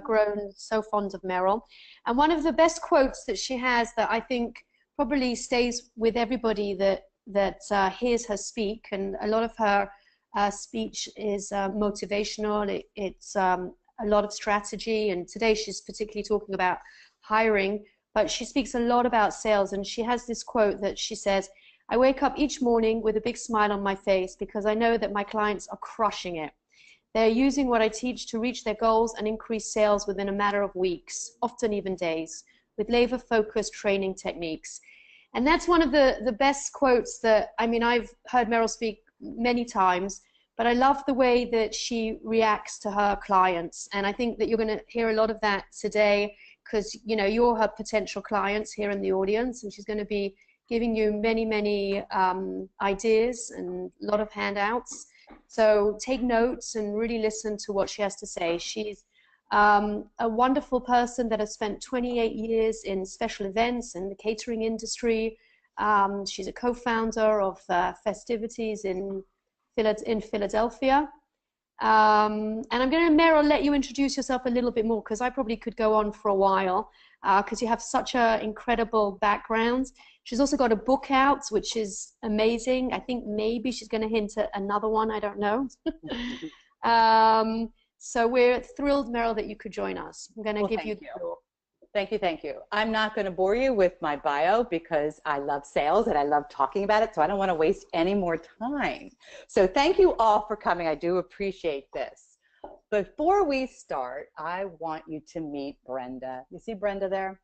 grown so fond of Meryl. And one of the best quotes that she has that I think probably stays with everybody that hears her speak, and a lot of her speech is motivational. It's a lot of strategy, and today she's particularly talking about hiring, but she speaks a lot about sales, and she has this quote that she says, "I wake up each morning with a big smile on my face because I know that my clients are crushing it. They're using what I teach to reach their goals and increase sales within a matter of weeks, often even days, with labor-focused training techniques." And that's one of the best quotes that, I mean, I've heard Meryl speak many times, but I love the way that she reacts to her clients. And I think that you're going to hear a lot of that today because, you know, you're her potential clients here in the audience, and she's going to be giving you many ideas and a lot of handouts. So take notes and really listen to what she has to say. She's a wonderful person that has spent 28 years in special events and the catering industry. She's a co-founder of Festivities in Philadelphia. And I'm going to, Meryl, let you introduce yourself a little bit more because I probably could go on for a while because you have such an incredible background. She's also got a book out, which is amazing. I think maybe she's going to hint at another one. I don't know. So we're thrilled, Meryl, that you could join us. I'm going to give you the floor. Thank you, thank you. I'm not going to bore you with my bio because I love sales and I love talking about it, so I don't want to waste any more time. So thank you all for coming. I do appreciate this. Before we start, I want you to meet Brenda. You see Brenda there?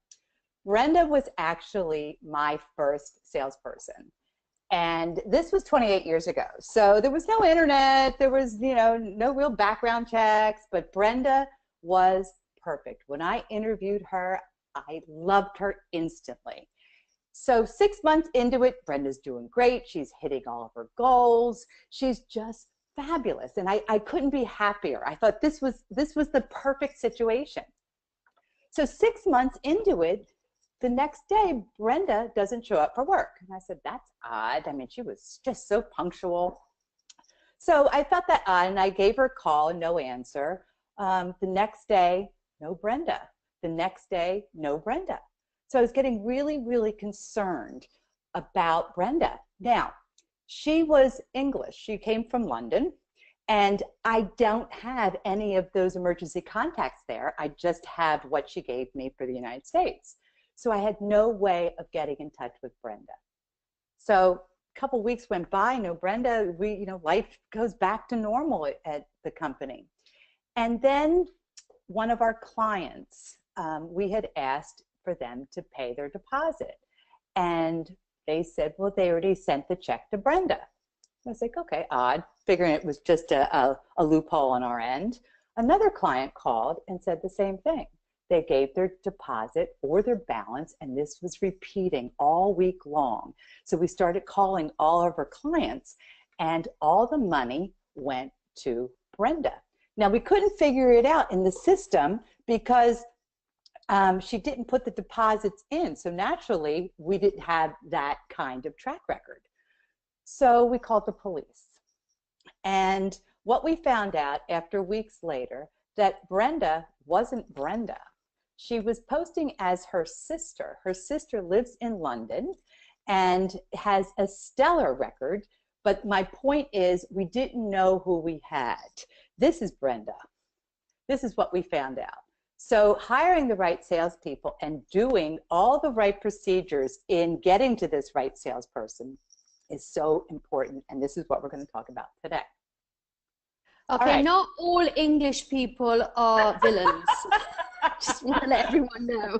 Brenda was actually my first salesperson. And this was 28 years ago. So there was no internet, there was, you know, no real background checks, but Brenda was perfect. When I interviewed her, I loved her instantly. So 6 months into it, Brenda's doing great. She's hitting all of her goals. She's just fabulous. And I couldn't be happier. I thought this was the perfect situation. So 6 months into it, the next day, Brenda doesn't show up for work. And I said, that's odd. I mean, she was just so punctual. So I felt that odd, and I gave her a call, no answer. The next day, no Brenda. The next day, no Brenda. So I was getting really concerned about Brenda. Now, she was English. She came from London, and I don't have any of those emergency contacts there. I just have what she gave me for the United States. So I had no way of getting in touch with Brenda. So a couple weeks went by, no Brenda, life goes back to normal at the company. And then one of our clients, we had asked for them to pay their deposit. And they said, well, they already sent the check to Brenda. I was like, okay, odd, figuring it was just a loophole on our end. Another client called and said the same thing. They gave their deposit or their balance, and this was repeating all week long. So we started calling all of our clients, and all the money went to Brenda. Now, we couldn't figure it out in the system because she didn't put the deposits in. So naturally, we didn't have that kind of track record. So we called the police. And what we found out after weeks later, that Brenda wasn't Brenda. She was posting as her sister. Her sister lives in London and has a stellar record, but my point is we didn't know who we had. This is Brenda. This is what we found out. So hiring the right salespeople and doing all the right procedures in getting to this right salesperson is so important, and this is what we're going to talk about today. Okay, right. Not all English people are villains. Just want to let everyone know.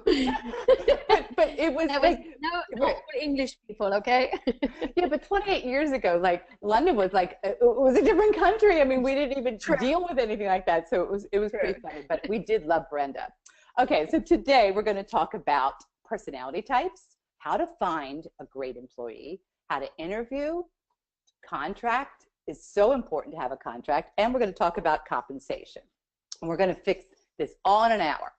but it was like not all English people, okay? Yeah, but 28 years ago, like London was like it was a different country. I mean, we didn't even deal with anything like that, so it was pretty funny. But we did love Brenda. Okay, so today we're going to talk about personality types, how to find a great employee, how to interview, contract is so important to have a contract, and we're going to talk about compensation. And we're going to fix this all in an hour.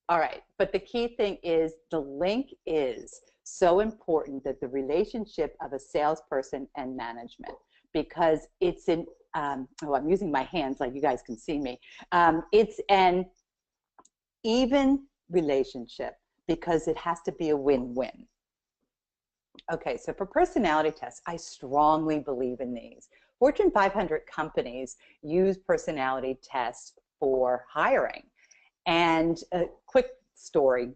All right, but the key thing is the link is so important, that the relationship of a salesperson and management, because it's an, I'm using my hands like you guys can see me. It's an even relationship, because it has to be a win-win. Okay, so for personality tests, I strongly believe in these. Fortune 500 companies use personality tests for hiring. And a quick story.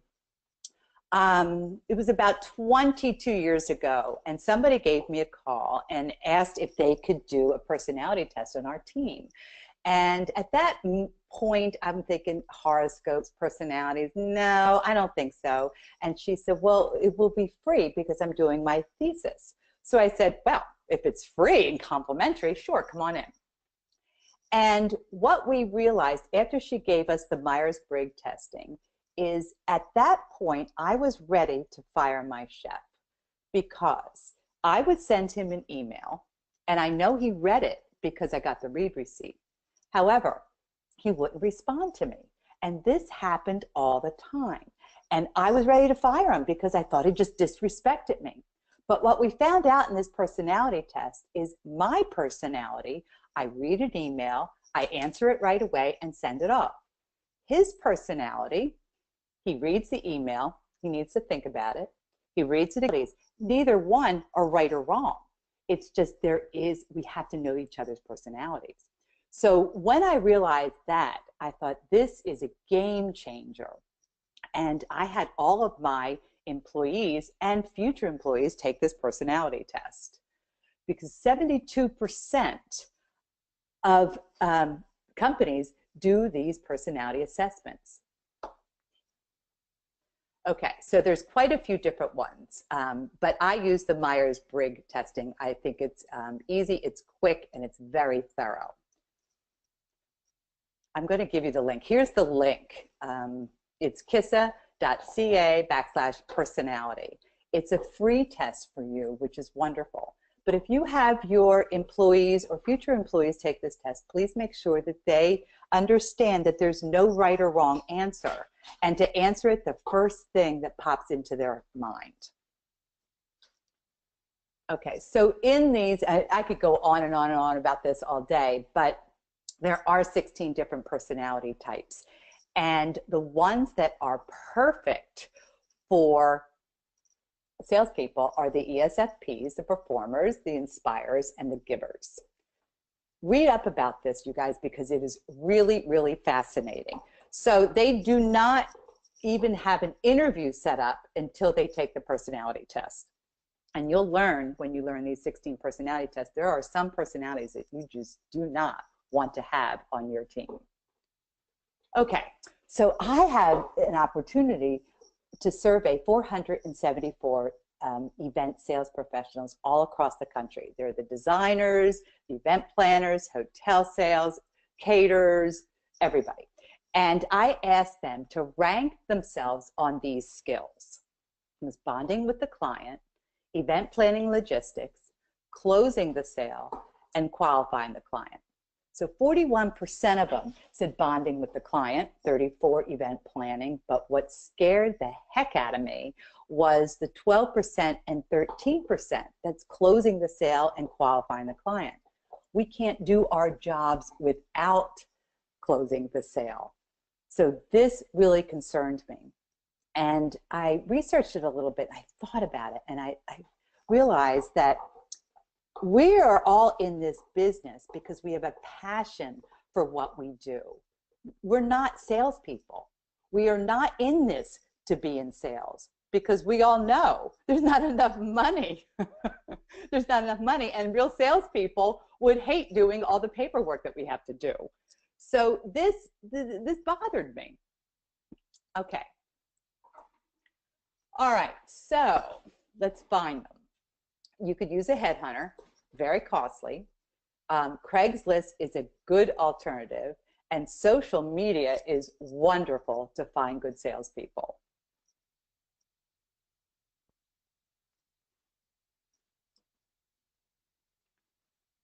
It was about 22 years ago, and somebody gave me a call and asked if they could do a personality test on our team. And at that point, I'm thinking horoscopes, personalities. No, I don't think so. And she said, well, it will be free because I'm doing my thesis. So I said, well, if it's free and complimentary, sure, come on in. And what we realized after she gave us the Myers-Briggs testing is at that point, I was ready to fire my chef, because I would send him an email, and I know he read it because I got the read receipt. However, he wouldn't respond to me. And this happened all the time. And I was ready to fire him because I thought he just disrespected me. But what we found out in this personality test is my personality. I read an email, I answer it right away and send it off. His personality, he reads the email, he needs to think about it, he reads it, neither one are right or wrong. It's just we have to know each other's personalities. So when I realized that, I thought this is a game changer. And I had all of my employees and future employees take this personality test, because 72% of companies do these personality assessments. Okay, so there's quite a few different ones, but I use the Myers-Briggs testing. I think it's easy, it's quick, and it's very thorough. I'm going to give you the link. Here's the link. It's kissa.ca/personality. It's a free test for you, which is wonderful. But if you have your employees or future employees take this test, please make sure that they understand that there's no right or wrong answer, and to answer it the first thing that pops into their mind. Okay, so in these, I could go on and on and on about this all day, but there are 16 different personality types. And the ones that are perfect for salespeople are the ESFPs, the performers, the inspirers, and the givers. Read up about this, you guys, because it is really, really fascinating. So they do not even have an interview set up until they take the personality test. And you'll learn, when you learn these 16 personality tests, there are some personalities that you just do not want to have on your team. Okay, so I have an opportunity to survey 474 event sales professionals all across the country. They're the designers, the event planners, hotel sales, caterers, everybody. And I asked them to rank themselves on these skills. It was bonding with the client, event planning logistics, closing the sale, and qualifying the client. So 41% of them said bonding with the client, 34 event planning, but what scared the heck out of me was the 12% and 13% that's closing the sale and qualifying the client. We can't do our jobs without closing the sale. So this really concerned me. And I researched it a little bit, I thought about it, and I realized that we are all in this business because we have a passion for what we do. We're not salespeople. We are not in this to be in sales, because we all know there's not enough money. There's not enough money, and real salespeople would hate doing all the paperwork that we have to do. So this bothered me. Okay. All right, so let's find them. You could use a headhunter, very costly. Craigslist is a good alternative, and social media is wonderful to find good salespeople.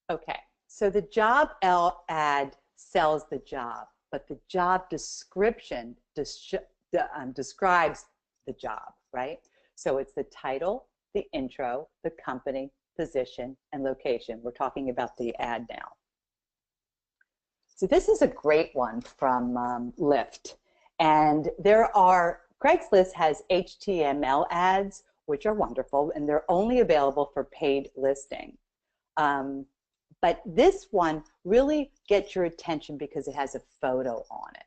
Okay, so the job ad sells the job, but the job description describes the job, right? So it's the title, the intro, the company, position, and location. We're talking about the ad now. So this is a great one from Lyft. And Craigslist has HTML ads, which are wonderful, and they're only available for paid listing. But this one really gets your attention because it has a photo on it.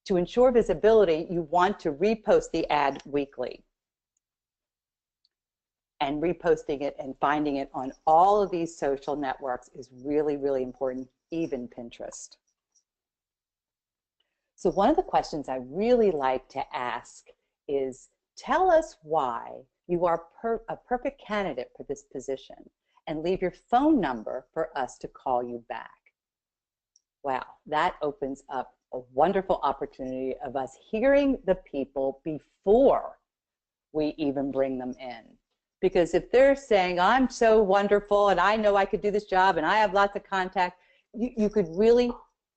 To ensure visibility, you want to repost the ad weekly. And reposting it and finding it on all of these social networks is really, really important, even Pinterest. So one of the questions I really like to ask is, tell us why you are a perfect candidate for this position, and leave your phone number for us to call you back. Wow, that opens up a wonderful opportunity of us hearing the people before we even bring them in. Because if they're saying, I'm so wonderful and I know I could do this job and I have lots of contact, you could really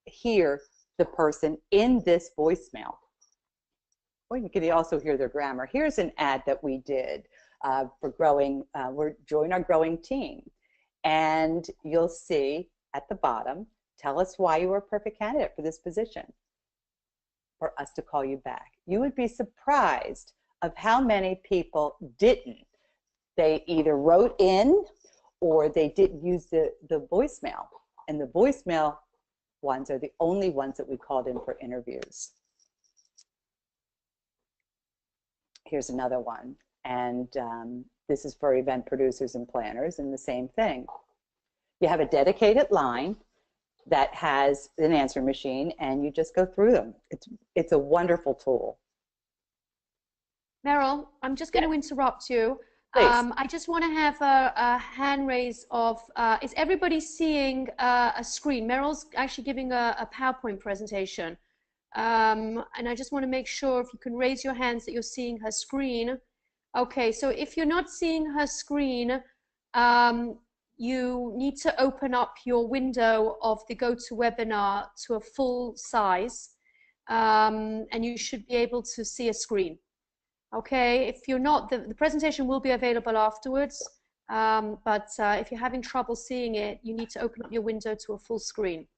hear the person in this voicemail. Or you could also hear their grammar. Here's an ad that we did for join our growing team. And you'll see at the bottom, tell us why you are a perfect candidate for this position, for us to call you back. You would be surprised of how many people didn't. They either wrote in or they didn't use the voicemail. And the voicemail ones are the only ones that we called in for interviews. Here's another one. And this is for event producers and planners, and the same thing. You have a dedicated line that has an answer machine, and you just go through them. It's a wonderful tool. Meryl, I'm just going to interrupt you. Please. I just want to have a hand raise of, is everybody seeing a screen? Meryl's actually giving a PowerPoint presentation. And I just want to make sure if you can raise your hands that you're seeing her screen. Okay, so if you're not seeing her screen, you need to open up your window of the GoToWebinar to a full size, and you should be able to see a screen. Okay, if you're not, the presentation will be available afterwards, but if you're having trouble seeing it, you need to open up your window to a full screen.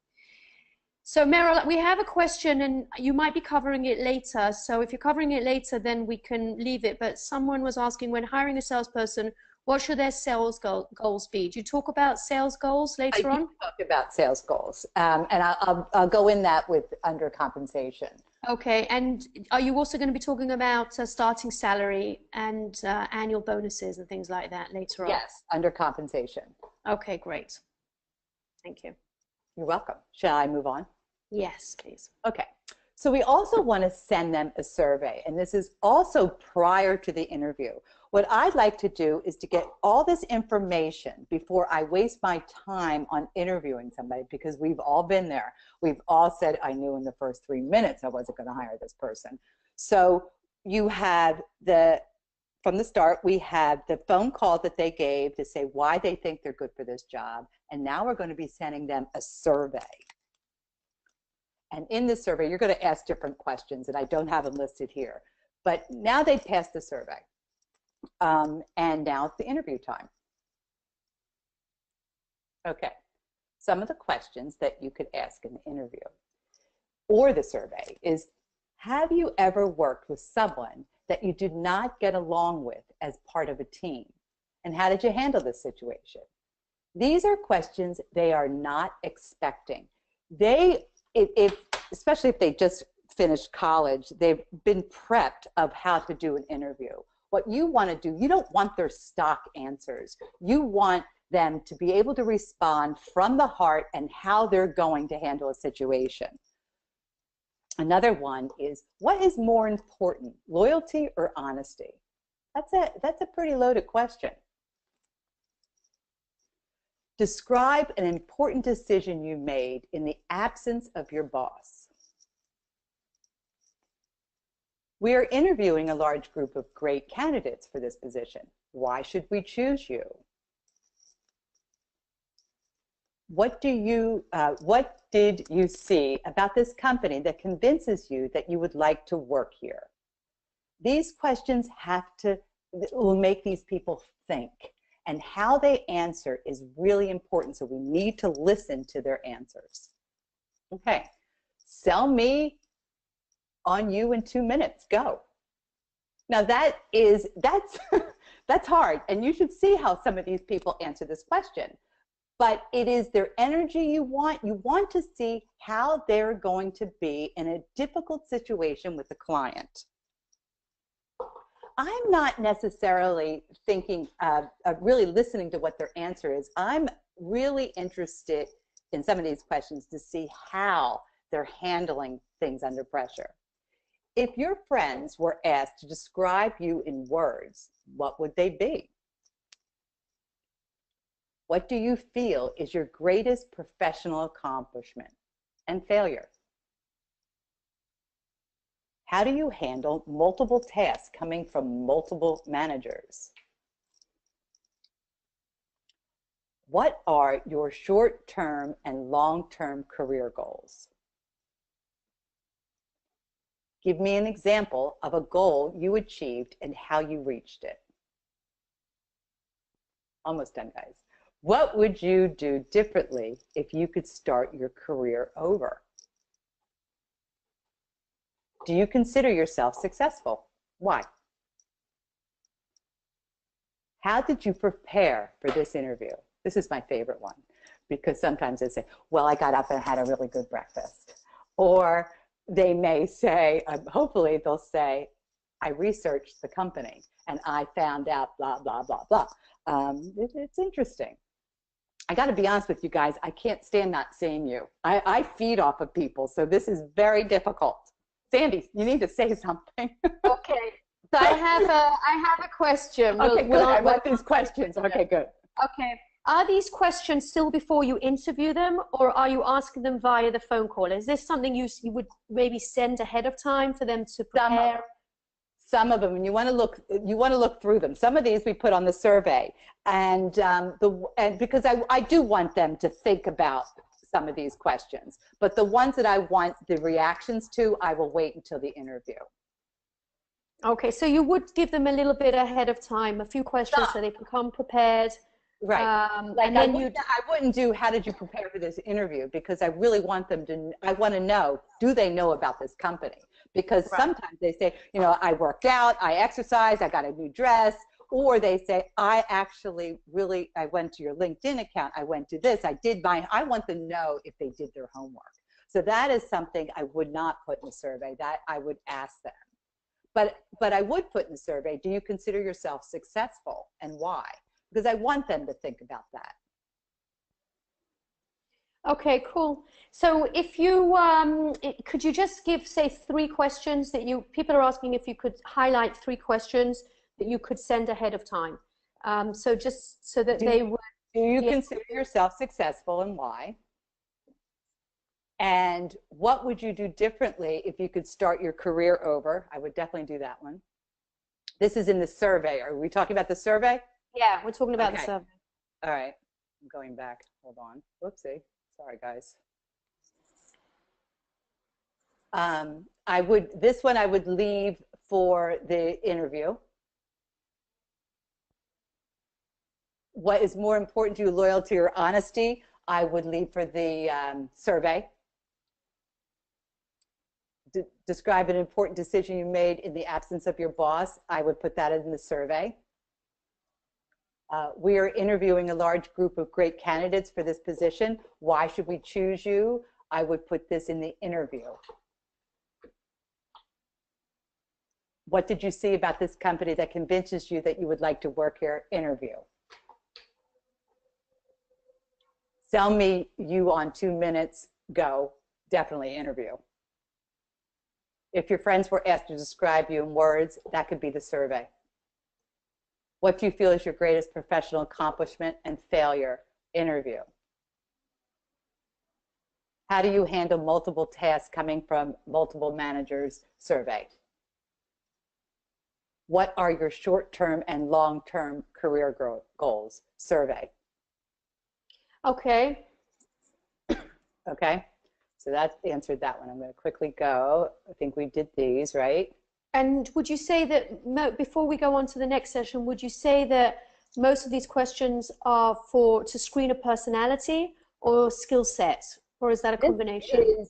So Meryl, we have a question, and you might be covering it later. So if you're covering it later, then we can leave it. But someone was asking, when hiring a salesperson, what should their sales goals be? Do you talk about sales goals later on? I talk about sales goals, and I'll go in that under compensation. Okay, and are you also going to be talking about starting salary and annual bonuses and things like that later on? Yes, under compensation. Okay, great. Thank you. You're welcome. Shall I move on? Yes, please. Okay. So we also want to send them a survey, and this is also prior to the interview. What I'd like to do is to get all this information before I waste my time on interviewing somebody, because we've all been there. We've all said, I knew in the first 3 minutes I wasn't going to hire this person. So you have from the start, we had the phone call that they gave to say why they think they're good for this job. And now we're going to be sending them a survey. And in this survey, you're going to ask different questions, and I don't have them listed here. But now they passed the survey. And now it's the interview time. Okay, some of the questions that you could ask in the interview or the survey is, have you ever worked with someone that you did not get along with as part of a team? And how did you handle this situation? These are questions they are not expecting. Especially if they just finished college, they've been prepped of how to do an interview. What you want to do, you don't want their stock answers. You want them to be able to respond from the heart and how they're going to handle a situation. Another one is, what is more important, loyalty or honesty? That's a pretty loaded question. Describe an important decision you made in the absence of your boss. We are interviewing a large group of great candidates for this position. Why should we choose you? What did you see about this company that convinces you that you would like to work here? These questions will make these people think, and how they answer is really important, so we need to listen to their answers. Okay, sell me on you in 2 minutes. Go. Now that's that's hard, and you should see how some of these people answer this question. But it is their energy you want. You want to see how they're going to be in a difficult situation with a client. I'm not necessarily thinking of really listening to what their answer is. I'm really interested in some of these questions to see how they're handling things under pressure. If your friends were asked to describe you in words, what would they be? What do you feel is your greatest professional accomplishment and failure? How do you handle multiple tasks coming from multiple managers? What are your short-term and long-term career goals? Give me an example of a goal you achieved and how you reached it. Almost done, guys. What would you do differently if you could start your career over? Do you consider yourself successful? Why? How did you prepare for this interview? This is my favorite one, because sometimes they say, well, I got up and had a really good breakfast. Or they may say, hopefully they'll say, I researched the company and I found out blah, blah, blah, blah. It's interesting. I got to be honest with you guys, I can't stand not seeing you. I feed off of people, so this is very difficult. Sandy, you need to say something. Okay, so I have a question. Okay, good. I want these questions. Okay, good. Okay. Are these questions still before you interview them, or are you asking them via the phone call? Is this something you would maybe send ahead of time for them to prepare? Some of them, and you want to look through them. Some of these we put on the survey, and because I do want them to think about some of these questions, but the ones that I want the reactions to, I will wait until the interview. Okay, so you would give them a little bit ahead of time, a few questions so they can come prepared. Right. Like and then I wouldn't do how did you prepare for this interview, because I really want them to, I want to know, do they know about this company? Because sometimes they say, you know, I worked out, I exercised, I got a new dress, or they say, I actually really, I went to your LinkedIn account, I went to this, I want to know if they did their homework. So that is something I would not put in the survey, that I would ask them. But I would put in the survey, do you consider yourself successful and why? Because I want them to think about that. Okay, cool. So if you, could you just give, say, 3 questions that people are asking if you could highlight 3 questions that you could send ahead of time. So just so that they would. Do you consider yourself successful and why? And what would you do differently if you could start your career over? I would definitely do that one. This is in the survey. Are we talking about the survey? Yeah, we're talking about the survey. All right, I'm going back. Hold on. Whoopsie. Sorry, guys. This one I would leave for the interview. What is more important to you, loyalty or honesty? I would leave for the survey. Describe an important decision you made in the absence of your boss. I would put that in the survey. We are interviewing a large group of great candidates for this position. Why should we choose you? I would put this in the interview. What did you see about this company that convinces you that you would like to work here? Interview. Sell me you on 2 minutes. Go. Definitely interview. If your friends were asked to describe you in words, that could be the survey. What do you feel is your greatest professional accomplishment and failure? Interview. How do you handle multiple tasks coming from multiple managers? Survey. What are your short-term and long-term career goals? Survey. Okay. Okay, so that answered that one. I'm going to quickly go. I think we did these, right? And would you say that, before we go on to the next session, would you say that most of these questions are to screen a personality or skill set, or is that a combination?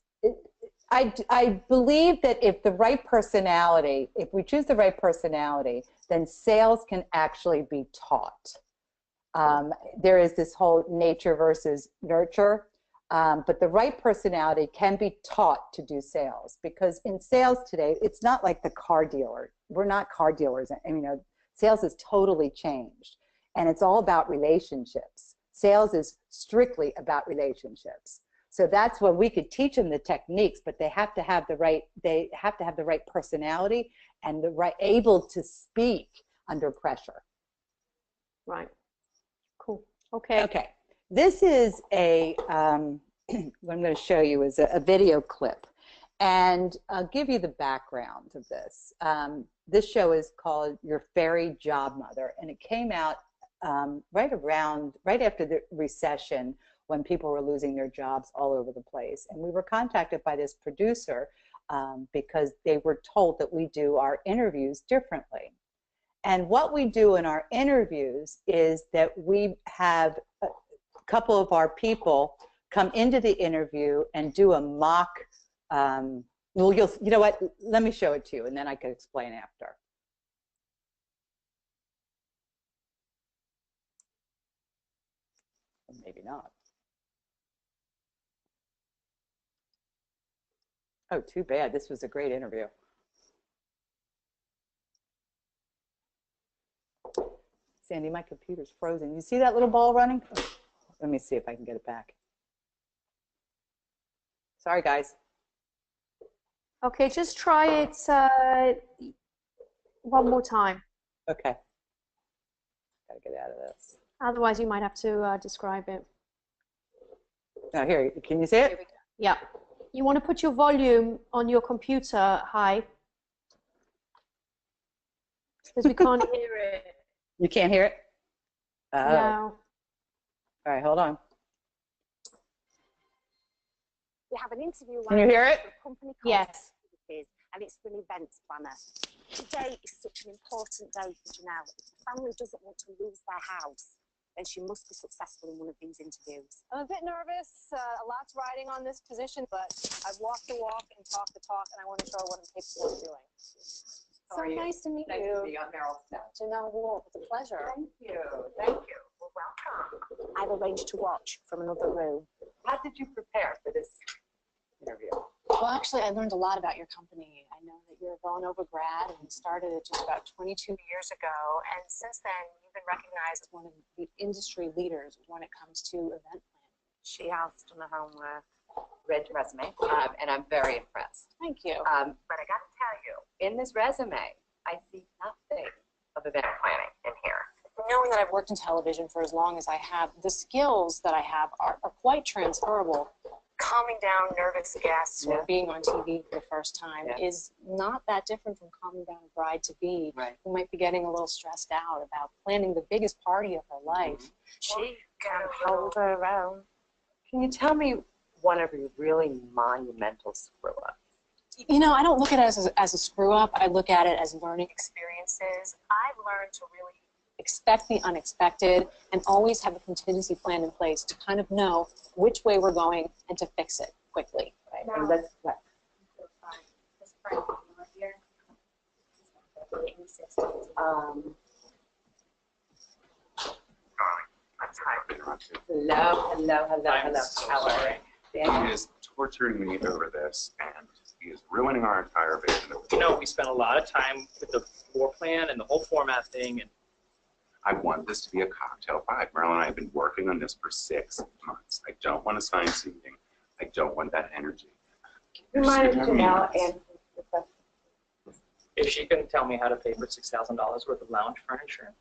I believe that if the right personality, if we choose the right personality, then sales can actually be taught. There is this whole nature versus nurture, but the right personality can be taught to do sales, because in sales today, it's not like the car dealer. We're not car dealers. I mean, sales has totally changed, and it's all about relationships. Sales is strictly about relationships. So that's when we could teach them the techniques, but they have to have the right, personality and the right, able to speak under pressure. Right. Cool. Okay. Okay. This is what I'm going to show you is a video clip, and I'll give you the background of this. This show is called Your Fairy Job Mother, and it came out right after the recession, when people were losing their jobs all over the place. And we were contacted by this producer because they were told that we do our interviews differently. And what we do in our interviews is that we have a couple of our people come into the interview and do a mock, you know what, let me show it to you and then I can explain after. Maybe not. Oh, too bad. This was a great interview. Sandy, my computer's frozen. You see that little ball running? Let me see if I can get it back. Sorry, guys. Okay, just try it one more time. Okay. Gotta get out of this. Otherwise, you might have to describe it. Now, here, can you see it? Yeah. You want to put your volume on your computer high, because we can't hear it. You can't hear it? Oh. No. All right, hold on. We have an interview. Can you hear it? Yes. And it's for an events planner. Today is such an important day for Janelle. If the family doesn't want to lose their house, then she must be successful in one of these interviews. I'm a bit nervous. A lot's riding on this position, but I've walked the walk and talked the talk, and I want to show her what I'm capable of doing. So nice to meet you. Nice to meet you. I'm Meryl. Janelle Wolf. It's a pleasure. Thank you. Thank you. Well, welcome. I've arranged to watch from another room. How did you prepare for this interview? Well, actually, I learned a lot about your company. I know that you're a Villanova grad and you started it just about 22 years ago. And since then, you've been recognized as one of the industry leaders when it comes to event planning. She has done her homework. Read your resume, and I'm very impressed. Thank you. But I got to tell you, In this resume, I see nothing of event planning in here. Knowing that I've worked in television for as long as I have, the skills that I have are quite transferable. Calming down nervous guests or being on TV for the first time is not that different from calming down a bride-to-be who might be getting a little stressed out about planning the biggest party of her life. she can hold her own. Can you tell me one of your really monumental screw-ups? You know, I don't look at it as a screw-up. I look at it as learning experiences. I've learned to really expect the unexpected and always have a contingency plan in place to kind of know which way we're going and to fix it quickly. Right? Now, and let's, hello. How are you? He is torturing me over this, and he is ruining our entire vision. You know, we spent a lot of time with the floor plan and the whole format thing, and I want this to be a cocktail vibe. Meryl and I have been working on this for 6 months. I don't want a sign seating. I don't want that energy. if she can tell me how to pay for $6,000 worth of lounge furniture.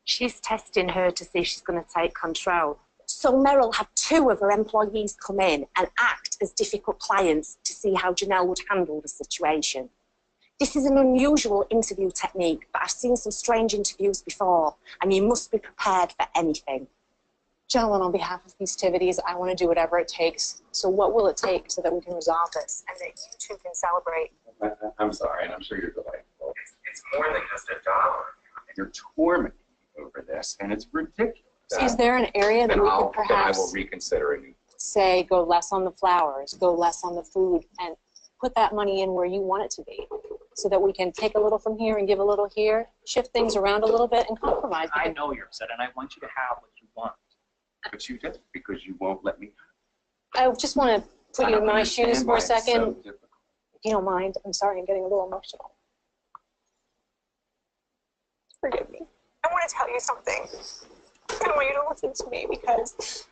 She's testing her to see if she's going to take control. So Meryl had 2 of her employees come in and act as difficult clients to see how Janelle would handle the situation. This is an unusual interview technique, but I've seen some strange interviews before, and you must be prepared for anything. Gentlemen, on behalf of Festivities, I want to do whatever it takes. So what will it take so that we can resolve this and that you two can celebrate? I'm sorry, and I'm sure you're delightful. It's more than just a dollar. And you're tormenting me over this, and it's ridiculous. Is there an area that we could perhaps I will reconsider a new say go less on the flowers, go less on the food, and put that money in where you want it to be, so that we can take a little from here and give a little here, shift things around a little bit, and compromise. I know you're upset, and I want you to have what you want. But you did, because you won't let me. I just want to put you in my shoes for a second. So difficult. If you don't mind, I'm sorry, I'm getting a little emotional. Forgive me. I want to tell you something. I want you to listen to me, because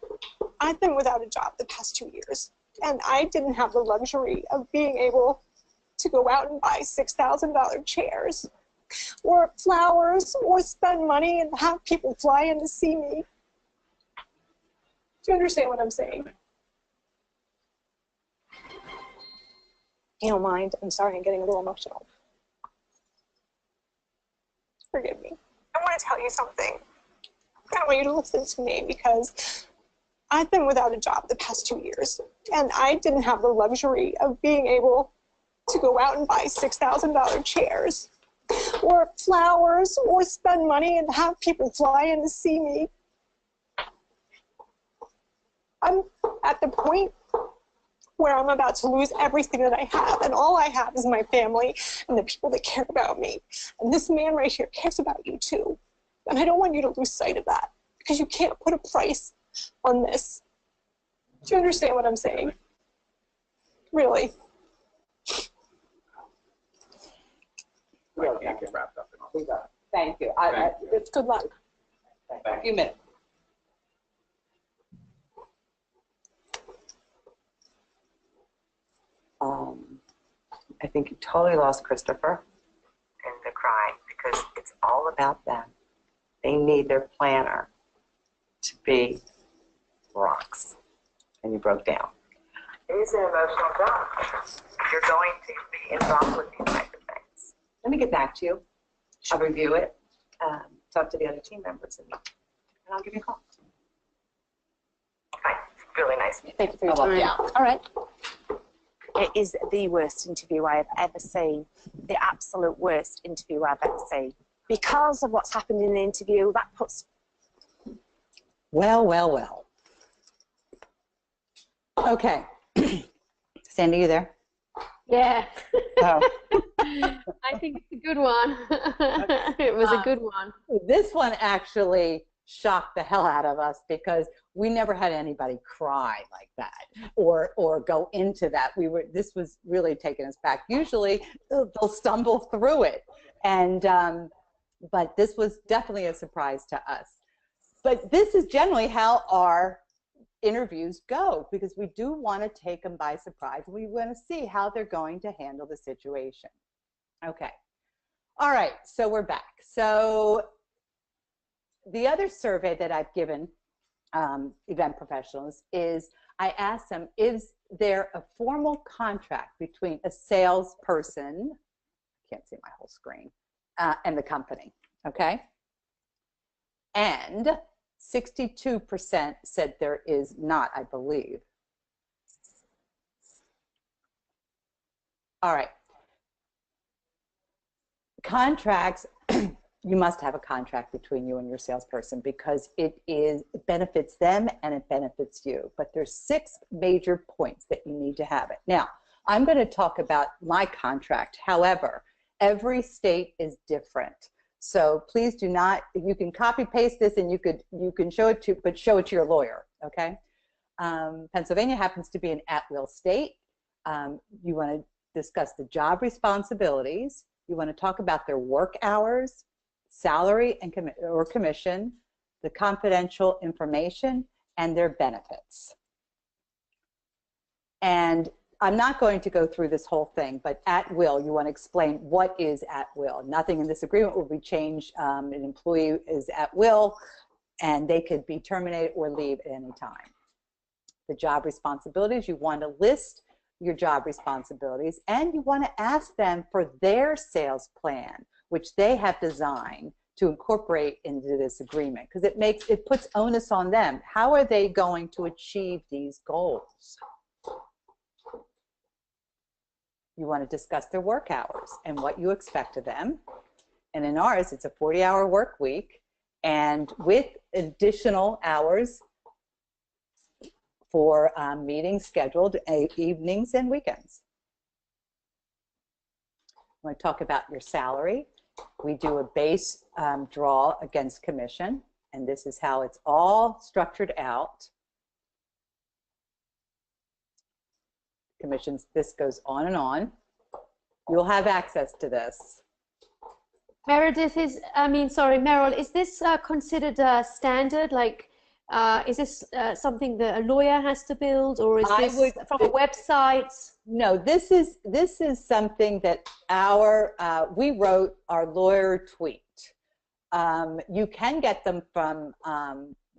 I've been without a job the past 2 years, and I didn't have the luxury of being able to go out and buy $6,000 chairs or flowers or spend money and have people fly in to see me. Do you understand what I'm saying? If you don't mind, I'm sorry, I'm getting a little emotional. Forgive me. I want to tell you something. I want you to listen to me, because I've been without a job the past 2 years, and I didn't have the luxury of being able to go out and buy $6,000 chairs or flowers or spend money and have people fly in to see me. I'm at the point where I'm about to lose everything that I have, and all I have is my family and the people that care about me. And this man right here cares about you too. And I don't want you to lose sight of that, because you can't put a price on this. Do you understand what I'm saying? Really? I can't get wrapped up in all this. Thank you. Thank you. It's good luck. A few minutes. I think you totally lost Christopher in the crying, because it's all about them. They need their planner to be rocks. And you broke down. It is an emotional job. You're going to be involved with these type of things. Let me get back to you. I'll review it, talk to the other team members, and I'll give you a call. Okay. Really nice meeting you. Thank you for your time. Yeah. All right. It is the worst interview I have ever seen. The absolute worst interview I've ever seen. Because of what's happened in the interview, that puts... Well, well, well. Okay. Sandy, you there? Yeah. Oh. I think it's a good one. It was a good one. This one actually shocked the hell out of us, because we never had anybody cry like that or go into that. This was really taking us back. Usually they'll stumble through it, and but this was definitely a surprise to us. But this is generally how our interviews go, because we do want to take them by surprise. We want to see how they're going to handle the situation. Okay. All right, so we're back. So the other survey that I've given event professionals is, I asked them, is there a formal contract between a salesperson, I can't see my whole screen, and the company, okay? And 62% said there is not, I believe. All right. Contracts, you must have a contract between you and your salesperson, because it benefits them and it benefits you. But there's 6 major points that you need to have it. Now, I'm going to talk about my contract. However, every state is different. So please do not, you can copy paste this and you can show it to, but show it to your lawyer, okay? Pennsylvania happens to be an at-will state. You want to discuss the job responsibilities. You want to talk about their work hours, salary and commission, the confidential information, and their benefits. And I'm not going to go through this whole thing, but at will, you want to explain what is at will. Nothing in this agreement will be changed. An employee is at will, and they could be terminated or leave at any time. The job responsibilities, you want to list your job responsibilities, and you want to ask them for their sales plan, which they have designed to incorporate into this agreement, because it puts onus on them. How are they going to achieve these goals? You want to discuss their work hours and what you expect of them. And in ours, it's a 40-hour work week, and with additional hours for meetings scheduled evenings and weekends. When we talk about your salary, we do a base draw against commission, and this is how it's all structured out. Commissions, this goes on and on. You'll have access to this. Meredith Meryl, is this considered standard? Like, is this something that a lawyer has to build, or is this from a website? No, this is something that we wrote our lawyer tweet. You can get them from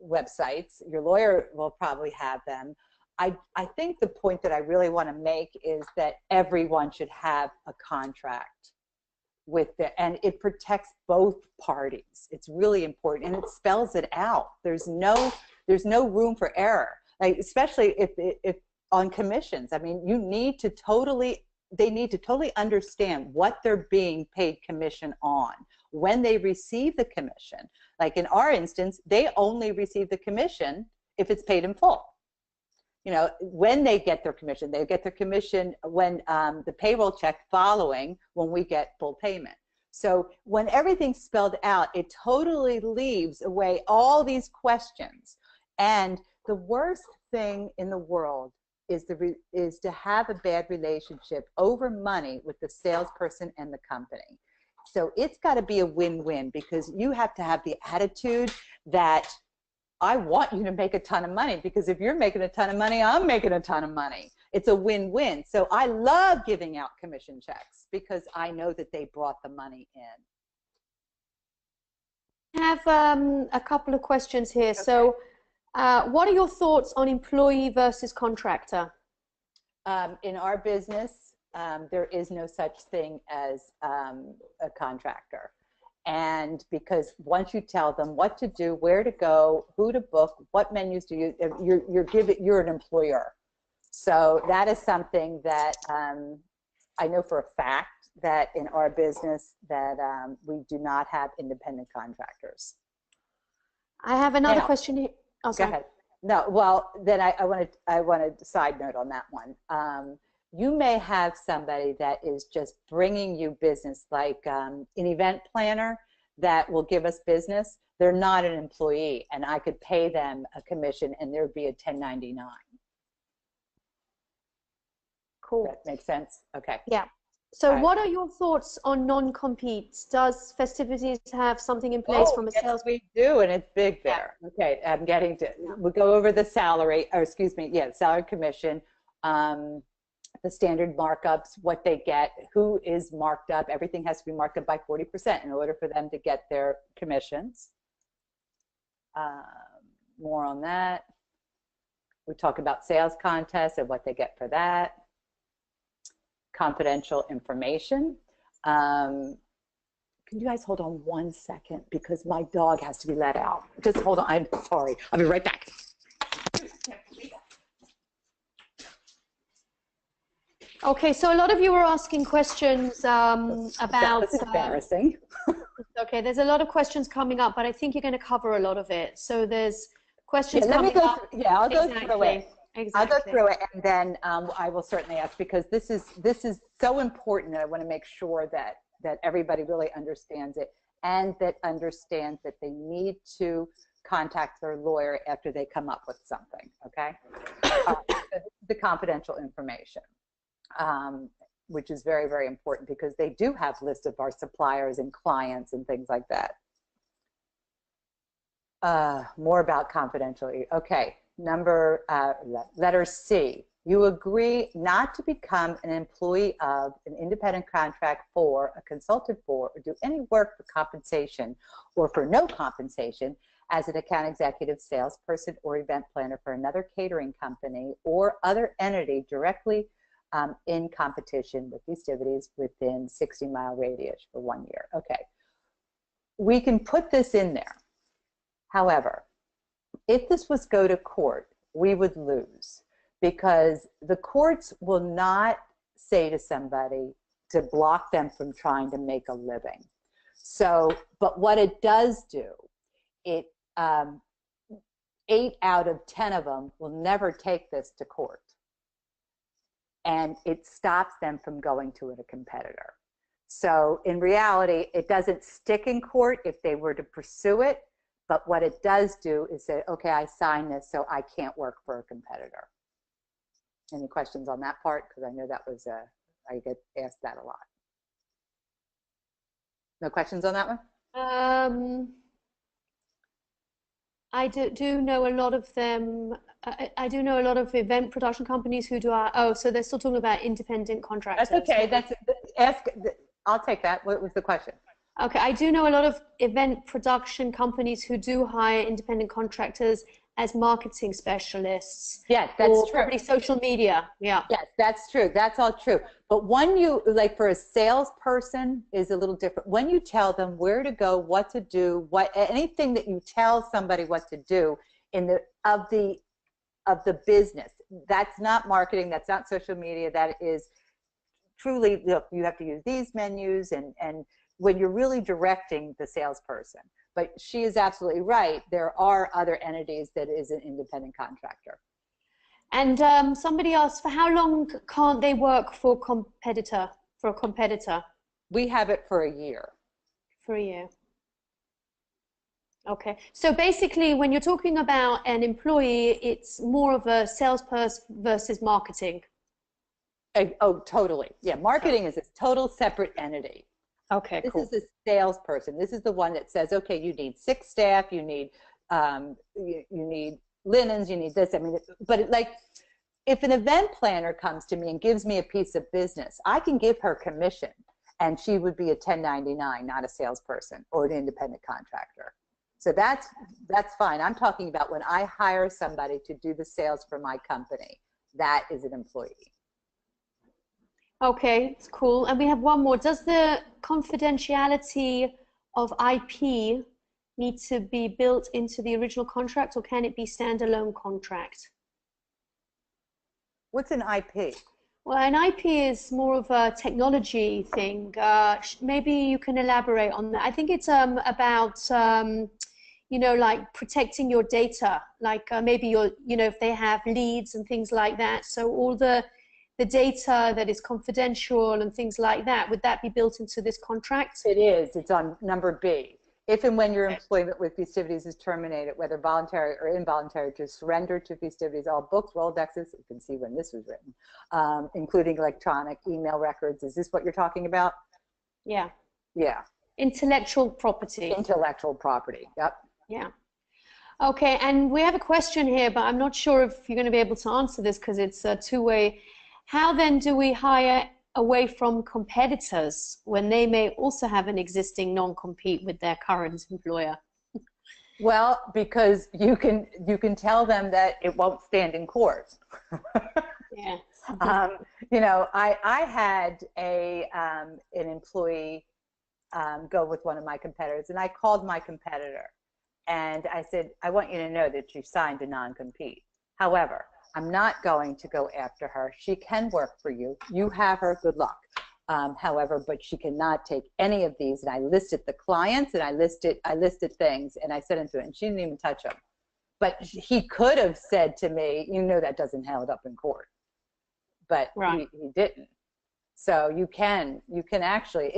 websites. Your lawyer will probably have them. I think the point that I really want to make is that everyone should have a contract and it protects both parties. It's really important, and it spells it out. There's no room for error, like, especially if on commissions. I mean, they need to totally understand what they're being paid commission on when they receive the commission. Like in our instance, they only receive the commission if it's paid in full. When they get their commission, they get their commission when the payroll check following when we get full payment. So when everything's spelled out, it totally leaves away all these questions. And the worst thing in the world is to have a bad relationship over money with the salesperson and the company. So it's got to be a win-win, because you have to have the attitude that I want you to make a ton of money, because if you're making a ton of money, I'm making a ton of money. It's a win-win. So I love giving out commission checks because I know that they brought the money in. I have a couple of questions here. Okay. So what are your thoughts on employee versus contractor? In our business, there is no such thing as a contractor. And because once you tell them what to do, where to go, who to book, what menus to use, you're an employer. So that is something that I know for a fact that in our business that we do not have independent contractors. I have another question here. Oh, go ahead. No, well, then I want to side note on that one. You may have somebody that is just bringing you business, like an event planner that will give us business. They're not an employee, and I could pay them a commission, and there'd be a 1099. Cool. That makes sense? Okay. Yeah. So what are your thoughts on non-competes? Does Festivities have something in place from a sales? Yes, we do, and it's big there. Yeah. Okay, I'm getting to, we'll go over the salary, or excuse me, salary commission, the standard markups, what they get, who is marked up. Everything has to be marked up by 40% in order for them to get their commissions. More on that. We talk about sales contests and what they get for that. Confidential information. Can you guys hold on 1 second, because my dog has to be let out. Just hold on. I'm sorry. I'll be right back. Okay, so a lot of you were asking questions about. That's embarrassing. Okay, there's a lot of questions coming up, but I think you're going to cover a lot of it. So there's questions coming up. I'll go through it. Exactly. I'll go through it, and then I will certainly ask, because this is so important that I want to make sure that everybody really understands it, and that understands that they need to contact their lawyer after they come up with something. Okay, the confidential information, which is very, very important, because they do have lists of our suppliers and clients and things like that. More about confidentiality. Okay. Letter C, you agree not to become an employee of, an independent contract for, a consultant for, or do any work for compensation or for no compensation as an account executive, salesperson, or event planner for another catering company or other entity directly in competition with festivities within 60-mile radius for 1 year. Okay, we can put this in there. However, if this was go to court, we would lose, because the courts will not say to somebody to block them from trying to make a living. So, but what it does do, it 8 out of 10 of them will never take this to court, and it stops them from going to a competitor. So in reality, it doesn't stick in court if they were to pursue it, but what it does do is say, okay, I signed this, so I can't work for a competitor. Any questions on that part? Because I know that was I get asked that a lot. No questions on that one? I do know a lot of them. I do know a lot of event production companies who do. Oh, so they're still talking about independent contractors. That's okay. That's ask. I'll take that. What was the question? Okay, I do know a lot of event production companies who do hire independent contractors as marketing specialists. Yes, that's or true. Probably social media. Yeah. Yes, that's true. That's all true. But when you, like for a salesperson is a little different. When you tell them where to go, what to do, anything that you tell somebody what to do in of the business, that's not marketing, that's not social media, that is truly, look, you have to use these menus and when you're really directing the salesperson. But she is absolutely right. There are other entities that is an independent contractor. And somebody asked, for how long can't they work for a competitor? We have it for a year. For a year. Okay. So basically, when you're talking about an employee, it's more of a salesperson versus marketing. Oh, totally. Yeah, marketing is a total separate entity. Okay, cool. This is the salesperson. This is the one that says, okay, you need 6 staff, you need you need linens, you need this. I mean, but like, if an event planner comes to me and gives me a piece of business, I can give her commission, and she would be a 1099, not a salesperson or an independent contractor. So that's fine. I'm talking about when I hire somebody to do the sales for my company. That is an employee. Okay, it's cool. And we have one more. Does the confidentiality of IP need to be built into the original contract, or can it be standalone contract? What's an IP? Well, an IP is more of a technology thing. Maybe you can elaborate on that. I think it's about you know, like protecting your data, like maybe if they have leads and things like that. So all the data that is confidential and things like that, would that be built into this contract? It is. It's on number B. If and when your employment with festivities is terminated, whether voluntary or involuntary, to surrender to festivities all books, Rolodexes, you can see when this was written, including electronic email records. Is this what you're talking about? Yeah. Yeah. Intellectual property. Intellectual property. Yep. Yeah. Okay, and we have a question here, but I'm not sure if you're going to be able to answer this because it's a two-way. How then do we hire away from competitors when they may also have an existing non-compete with their current employer? Well, because you can tell them that it won't stand in court. Yeah. You know, I had an employee go with one of my competitors, and I called my competitor and I said, I want you to know that you signed a non-compete. However, I'm not going to go after her. She can work for you. You have her, good luck. However, but she cannot take any of these. And I listed the clients and I listed things and I sent them to her and she didn't even touch them. But he could have said to me, you know, that doesn't hold up in court. But right. he didn't. So you can actually,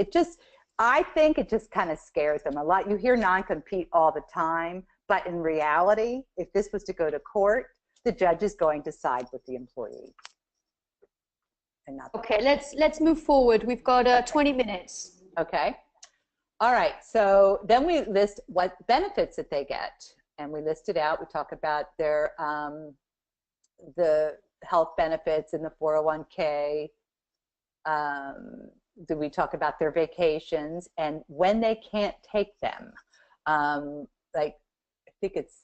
I think it just kind of scares them a lot. You hear non-compete all the time, but in reality, if this was to go to court, the judge is going to side with the employee. And not okay, let's move forward. We've got 20 minutes. Okay. All right. So then we list what benefits that they get, and we list it out. We talk about their the health benefits and the 401k. Do we talk about their vacations and when they can't take them? Like I think it's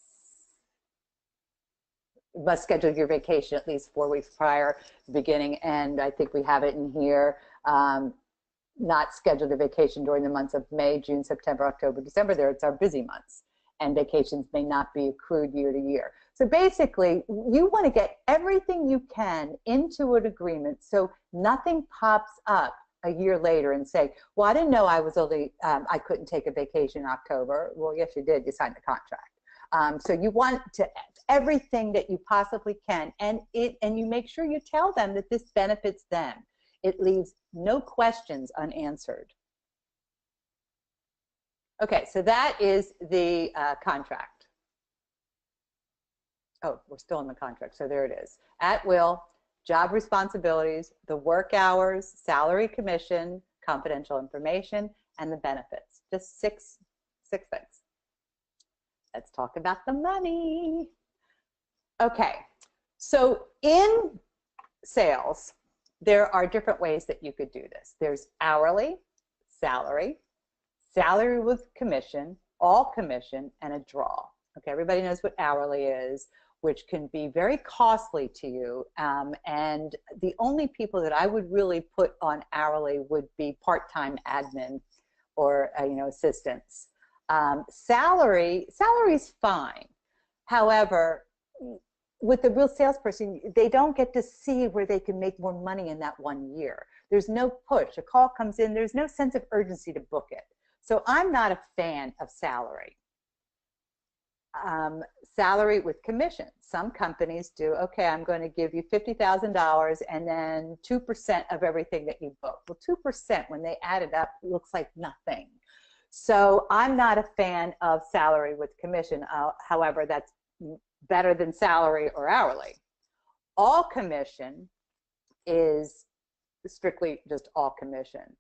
you must schedule your vacation at least 4 weeks prior to the beginning, and I think we have it in here. Not scheduled a vacation during the months of May, June, September, October, December. It's our busy months, and vacations may not be accrued year to year. So basically, you want to get everything you can into an agreement so nothing pops up a year later and say, well, I didn't know I was only, I couldn't take a vacation in October. Well, yes, you did. You signed the contract. So you want to everything that you possibly can, and you make sure you tell them that this benefits them. It leaves no questions unanswered. Okay, so that is the contract. Oh, we're still in the contract, so there it is. At will, job responsibilities, the work hours, salary, commission, confidential information, and the benefits. Just six things. Let's talk about the money. Okay, so in sales, there are different ways that you could do this. There's hourly, salary, salary with commission, all commission, and a draw. Okay, everybody knows what hourly is, which can be very costly to you. And the only people that I would really put on hourly would be part-time admin or assistants. Salary is fine. However, with the real salesperson, they don't get to see where they can make more money in that 1 year. There's no push. A call comes in, there's no sense of urgency to book it. So I'm not a fan of salary. Salary with commission. Some companies do, okay, I'm going to give you $50,000 and then 2% of everything that you book. Well, 2% when they add it up looks like nothing. So I'm not a fan of salary with commission. However, that's better than salary or hourly. All commission is strictly just all commission.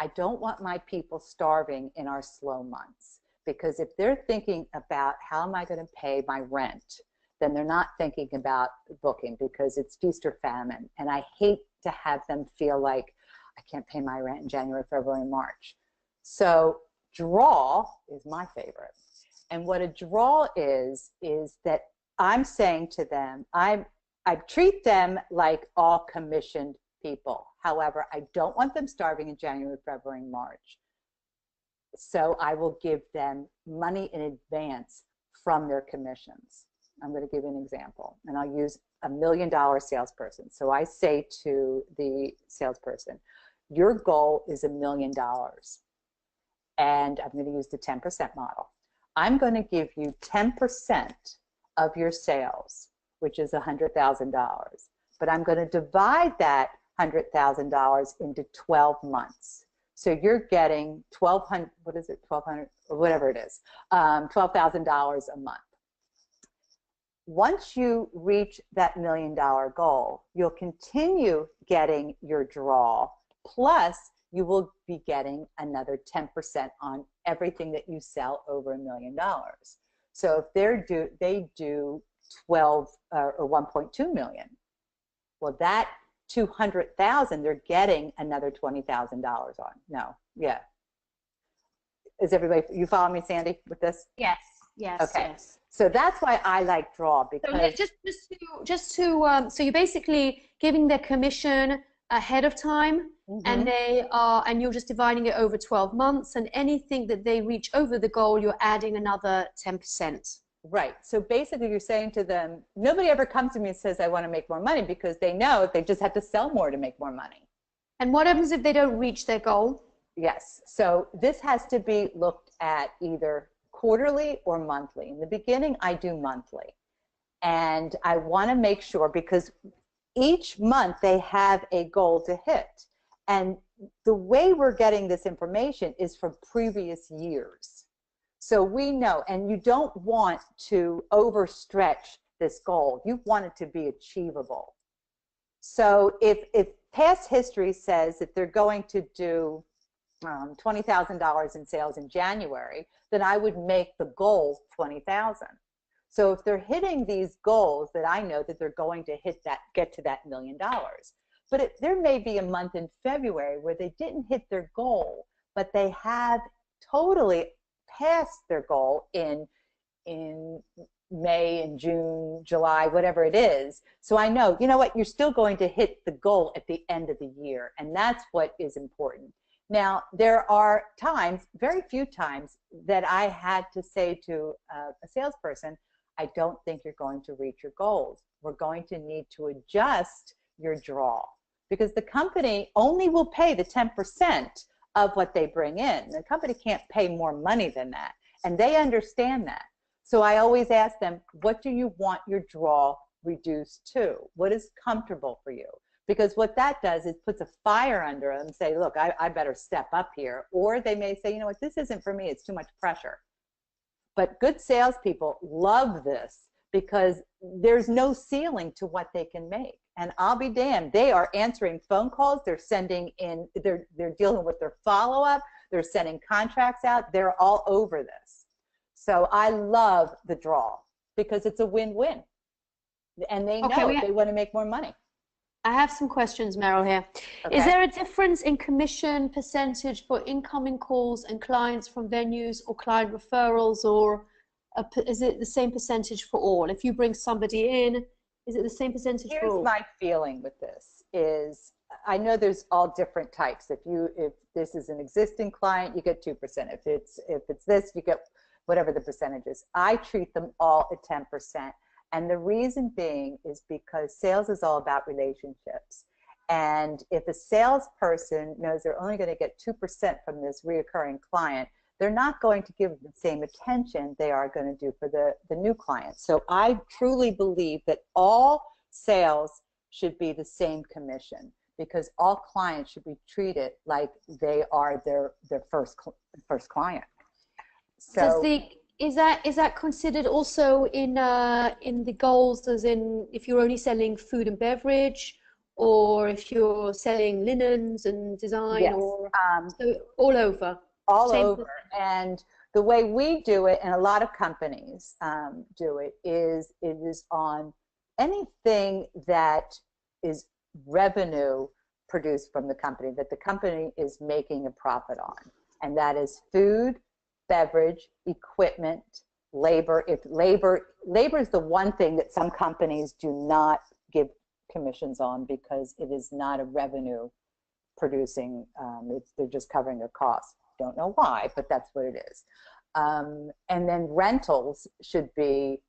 I don't want my people starving in our slow months, because if they're thinking about how am I going to pay my rent, then they're not thinking about booking, because it's feast or famine. And I hate to have them feel like I can't pay my rent in January, February, March. So draw is my favorite. And what a draw is that I'm saying to them, I treat them like all commissioned people. However, I don't want them starving in January, February, March. So I will give them money in advance from their commissions. I'm going to give you an example, and I'll use $1 million salesperson. So I say to the salesperson, your goal is $1 million. And I'm going to use the 10% model. I'm going to give you 10% of your sales, which is $100,000. But I'm going to divide that $100,000 into 12 months. So you're getting $1,200, what is it, $1,200, or whatever it is, $12,000 a month. Once you reach that $1 million goal, you'll continue getting your draw, plus you will be getting another 10% on everything that you sell over $1 million. So if they do 12 or 1.2 million, well, that 200,000 they're getting another $20,000 on. No, yeah. Is everybody, you follow me, Sandy, with this? Yes, yes, okay. Yes. So that's why I like draw, because so you're basically giving their commission ahead of time, and you're just dividing it over 12 months, and anything that they reach over the goal, you're adding another 10%. Right. So basically you're saying to them, nobody ever comes to me and says, I want to make more money, because they know they just have to sell more to make more money. And what happens if they don't reach their goal? Yes. So this has to be looked at either quarterly or monthly. In the beginning, I do monthly. And I want to make sure, because each month they have a goal to hit. And the way we're getting this information is from previous years. So we know, and you don't want to overstretch this goal. You want it to be achievable. So if past history says that they're going to do $20,000 in sales in January, then I would make the goal $20,000. So if they're hitting these goals, that I know that they're going to hit that, get to that $1 million. But there may be a month in February where they didn't hit their goal, but they have totally passed their goal in May and June, July, whatever it is. So I know, you know what, you're still going to hit the goal at the end of the year, and that's what is important. Now, there are times, very few times, that I had to say to a salesperson, I don't think you're going to reach your goals. We're going to need to adjust your draw, because the company only will pay the 10% of what they bring in. The company can't pay more money than that, and they understand that. So I always ask them, what do you want your draw reduced to? What is comfortable for you? because what that does is puts a fire under them and say, look, I better step up here. Or they may say, you know what, this isn't for me, it's too much pressure. But good salespeople love this because there's no ceiling to what they can make. And I'll be damned, they are answering phone calls, they're sending in, they're dealing with their follow-up, they're sending contracts out, they're all over this. So I love the draw because it's a win-win. And they know they want to make more money. I have some questions, Meryl, here. Okay. Is there a difference in commission percentage for incoming calls and clients from venues or client referrals, or is it the same percentage for all? If you bring somebody in, is it the same percentage for all? Here's my feeling with this is, I know there's all different types. If this is an existing client, you get 2%. If it's this, you get whatever the percentage is. I treat them all at 10%. And the reason being is because sales is all about relationships. And if a salesperson knows they're only going to get 2% from this reoccurring client, they're not going to give the same attention they are going to do for the new client. So I truly believe that all sales should be the same commission, because all clients should be treated like they are their first client. So is that considered also in the goals, as in if you're only selling food and beverage, or if you're selling linens and design, yes. or so all over? All over. And the way we do it, and a lot of companies do it, is on anything that is revenue produced from the company, that the company is making a profit on. And that is food, beverage, equipment, labor. If labor is the one thing that some companies do not give commissions on, because it is not a revenue producing, they're just covering their costs. Don't know why, but that's what it is. And then rentals should be,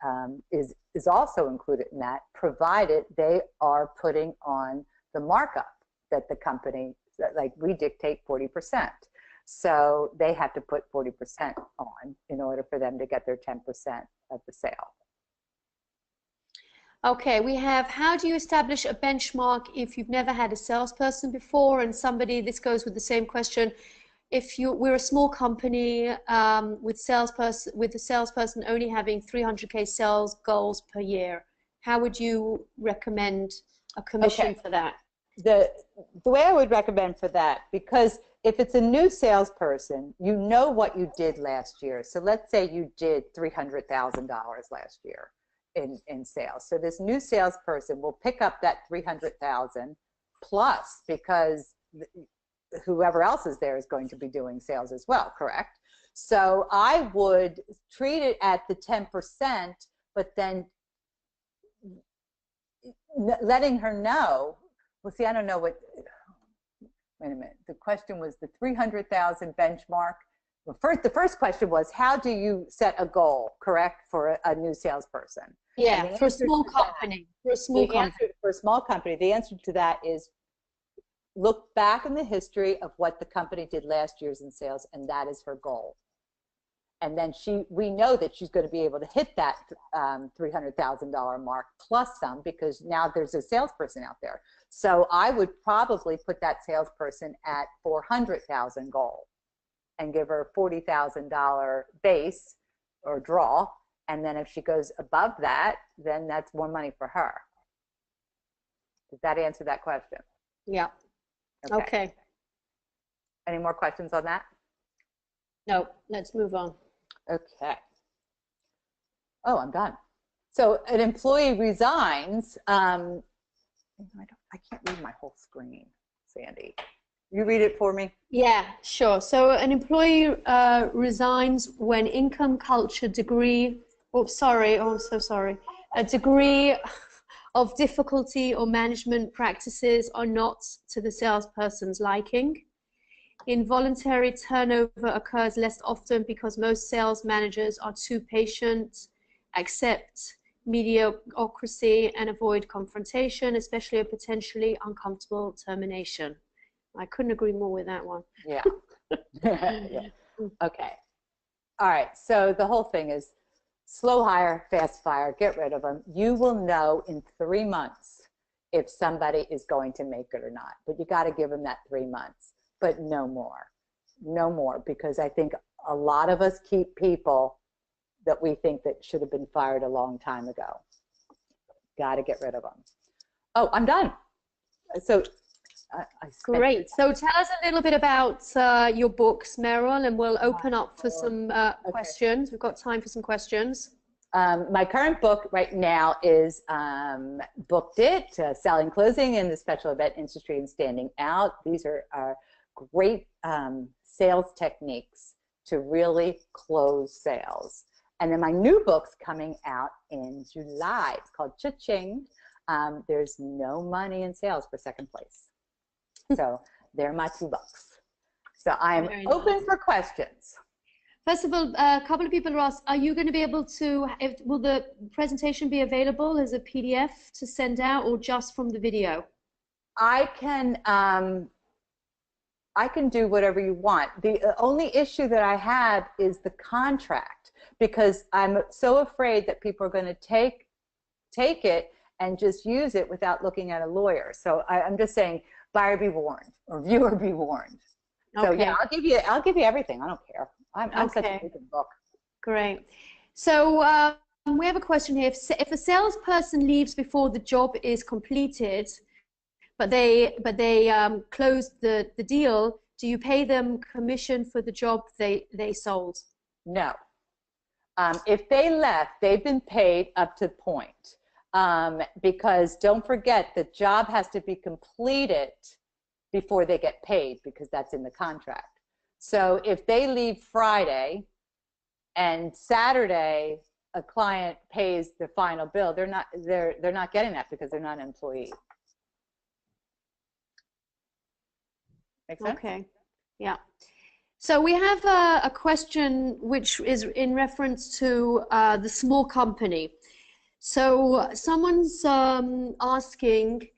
is also included in that, provided they are putting on the markup that the company, like we dictate 40%. So they have to put 40% on in order for them to get their 10% of the sale. Okay, we have, how do you establish a benchmark if you've never had a salesperson before? And somebody, this goes with the same question. If we're a small company with the salesperson only having 300K sales goals per year, how would you recommend a commission for that? The way I would recommend for that, because if it's a new salesperson, you know what you did last year. So let's say you did $300,000 last year in sales. So this new salesperson will pick up that $300,000 plus, because whoever else is there is going to be doing sales as well, correct? So I would treat it at the 10%, but then letting her know, well, see, I don't know what, wait a minute. The question was the 300,000 benchmark. Well, the first question was, how do you set a goal, correct, for a new salesperson? Yeah, for a small company. For a small company, the answer to that is look back in the history of what the company did last year's in sales, and that is her goal. And then we know that she's going to be able to hit that $300,000 mark plus some, because now there's a salesperson out there. So I would probably put that salesperson at $400,000 goal and give her a $40,000 base or draw. And then if she goes above that, then that's more money for her. Does that answer that question? Yeah. Okay. Any more questions on that? No, let's move on. Okay. Oh, I'm done. So an employee resigns. I can't read my whole screen, Sandy. You read it for me? Yeah, sure. So an employee resigns when income, culture, degree, I'm so sorry. A degree of difficulty or management practices are not to the salesperson's liking. Involuntary turnover occurs less often because most sales managers are too patient, accept mediocrity, and avoid confrontation, especially a potentially uncomfortable termination. I couldn't agree more with that one. Yeah. Yeah. Okay. All right. So the whole thing is slow hire, fast fire, get rid of them. You will know in 3 months if somebody is going to make it or not. But you got to give them that 3 months, but no more. No more, because I think a lot of us keep people that we think that should have been fired a long time ago. Got to get rid of them. Oh, I'm done. So Great. So tell us a little bit about your books, Meryl, and we'll open up for some questions. We've got time for some questions. My current book right now is Booked It, Selling, Closing in the Special Event Industry and Standing Out. These are great sales techniques to really close sales. And then my new book's coming out in July. It's called Cha-Ching. There's no money in sales for second place. So they're my 2 books. So I'm open for questions. First of all, a couple of people asked, are you going to be able to, will the presentation be available as a PDF to send out or just from the video? I can do whatever you want. The only issue that I have is the contract, because I'm so afraid that people are going to take it and just use it without looking at a lawyer. So I'm just saying, buyer be warned, or viewer be warned. So okay. yeah, I'll give you everything. I don't care. I'm such a big book. Great. So we have a question here. If a salesperson leaves before the job is completed, but they closed the deal, do you pay them commission for the job they sold? No. If they left, they've been paid up to point. Because don't forget, the job has to be completed before they get paid, because that's in the contract. So if they leave Friday and Saturday a client pays the final bill, they're not getting that because they're not an employee. Make sense? Okay. Yeah. So we have a question which is in reference to the small company. So someone's asking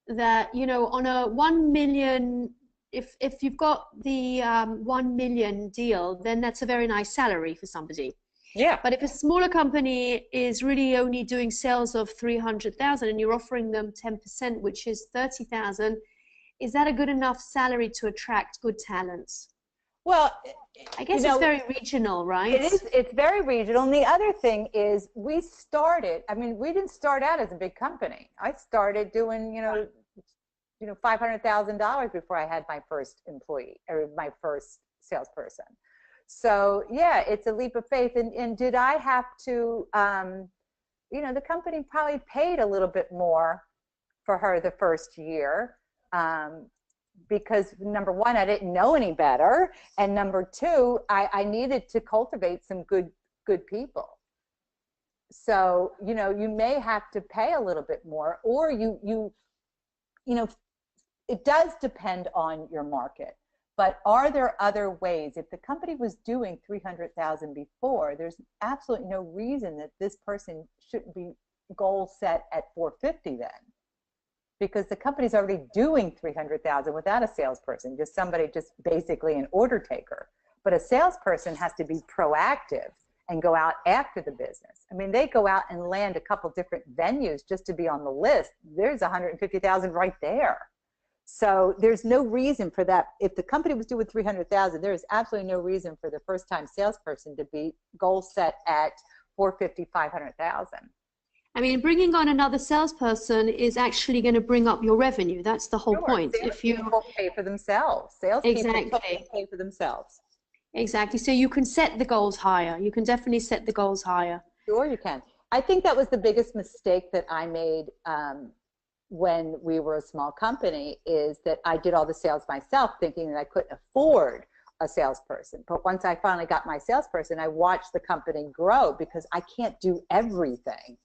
that, you know, on a 1 million, if you've got the 1 million deal, then that's a very nice salary for somebody. Yeah. But if a smaller company is really only doing sales of 300,000 and you're offering them 10%, which is 30,000, is that a good enough salary to attract good talents? Well, I guess it's very regional, right? It is. It's very regional. And the other thing is, we started. I mean, we didn't start out as a big company. I started doing, $500,000 before I had my first employee or my first salesperson. So yeah, it's a leap of faith. And did I have to? The company probably paid a little bit more for her the first year. Because number one, I didn't know any better, and number two, I needed to cultivate some good people. So you may have to pay a little bit more, or it does depend on your market. But are there other ways? If the company was doing 300,000 before, there's absolutely no reason that this person shouldn't be goal set at 450 then. Because the company's already doing 300,000 without a salesperson, just somebody just basically an order taker. But a salesperson has to be proactive and go out after the business. I mean, they go out and land a couple different venues just to be on the list. There's 150,000 right there. So there's no reason for that. If the company was doing 300,000, there is absolutely no reason for the first-time salesperson to be goal set at 450, 500,000. I mean, bringing on another salesperson is actually going to bring up your revenue. That's the whole point. If you pay for themselves, salespeople pay for themselves. Exactly. So you can set the goals higher. You can definitely set the goals higher. Sure, you can. I think that was the biggest mistake that I made when we were a small company, is that I did all the sales myself, thinking that I couldn't afford a salesperson. But once I finally got my salesperson, I watched the company grow, because I can't do everything.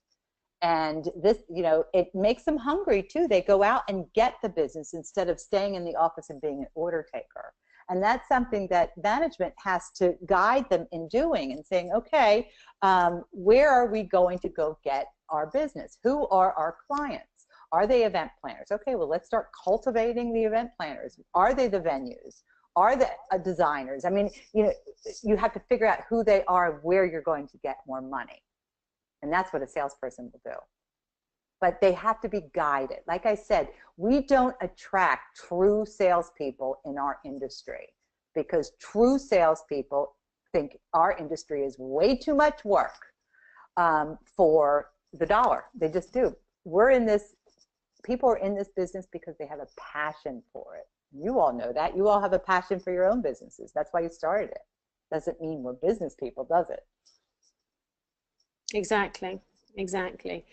And this, it makes them hungry too. They go out and get the business instead of staying in the office and being an order taker. And that's something that management has to guide them in doing, and saying, okay, where are we going to go get our business? Who are our clients? Are they event planners? Okay, well, let's start cultivating the event planners. Are they the venues? Are they designers? I mean, you have to figure out who they are and where you're going to get more money. And that's what a salesperson will do. but they have to be guided. Like I said, we don't attract true salespeople in our industry because true salespeople think our industry is way too much work for the dollar. They just do. We're in this, people are in this business because they have a passion for it. You all know that. You all have a passion for your own businesses. That's why you started it. Doesn't mean we're business people, does it? Exactly, exactly.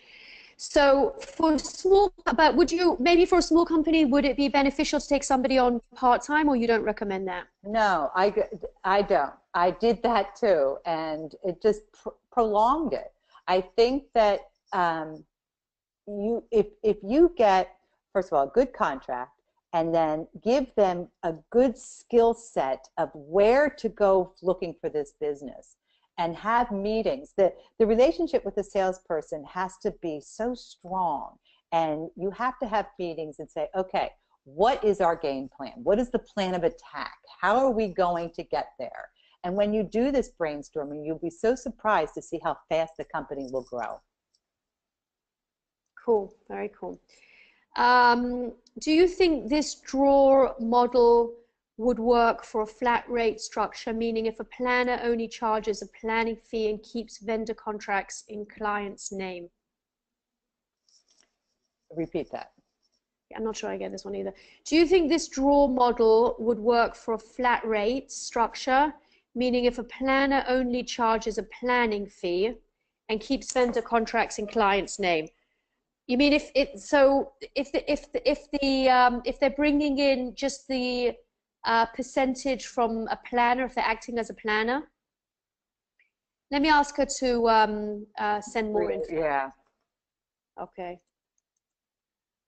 So for small, but would you, maybe for a small company, would it be beneficial to take somebody on part-time, or you don't recommend that? No, I don't. I did that too, and it just prolonged it. I think that if you get, first of all, a good contract, and then give them a good skill set of where to go looking for this business, and have meetings. The relationship with the salesperson has to be so strong, and you have to have meetings and say, okay, what is our game plan? What is the plan of attack? How are we going to get there? And when you do this brainstorming, you'll be so surprised to see how fast the company will grow. Cool, very cool. Do you think this drawer model would work for a flat rate structure, meaning if a planner only charges a planning fee and keeps vendor contracts in client's name? Repeat that. I'm not sure I get this one either. Do you think this drawer model would work for a flat rate structure, meaning if a planner only charges a planning fee and keeps vendor contracts in client's name? You mean if they're bringing in just the percentage from a planner, if they're acting as a planner? Let me ask her to send more info. Yeah. Okay.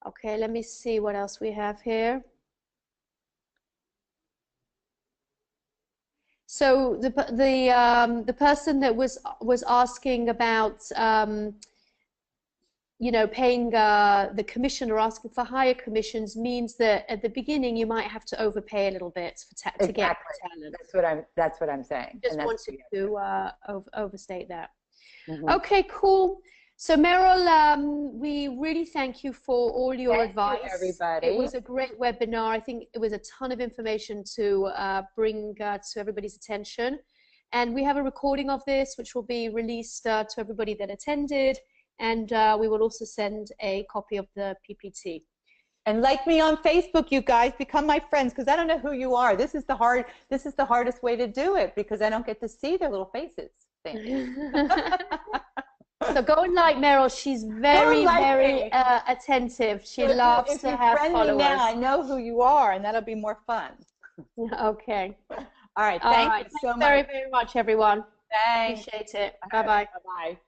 Okay, let me see what else we have here. So the person that was asking about you know, paying the commission or asking for higher commissions means that at the beginning you might have to overpay a little bit to get talent. That's what I'm saying. Just wanted to overstate that. Mm-hmm. Okay, cool. So Meryl, we really thank you for all your advice. Thank you, everybody. It was a great webinar. I think it was a ton of information to bring to everybody's attention. And we have a recording of this, which will be released to everybody that attended. And we will also send a copy of the PPT. And like me on Facebook, you guys, become my friends, because I don't know who you are. This is the hardest way to do it, because I don't get to see their little faces. Thank you. So go and like Meryl. She's very attentive. She loves to have followers. Now, I know who you are, and that'll be more fun. Okay. All right. Thank you so much. Very, very much, everyone. Thanks. Appreciate it. Bye-bye. Bye-bye.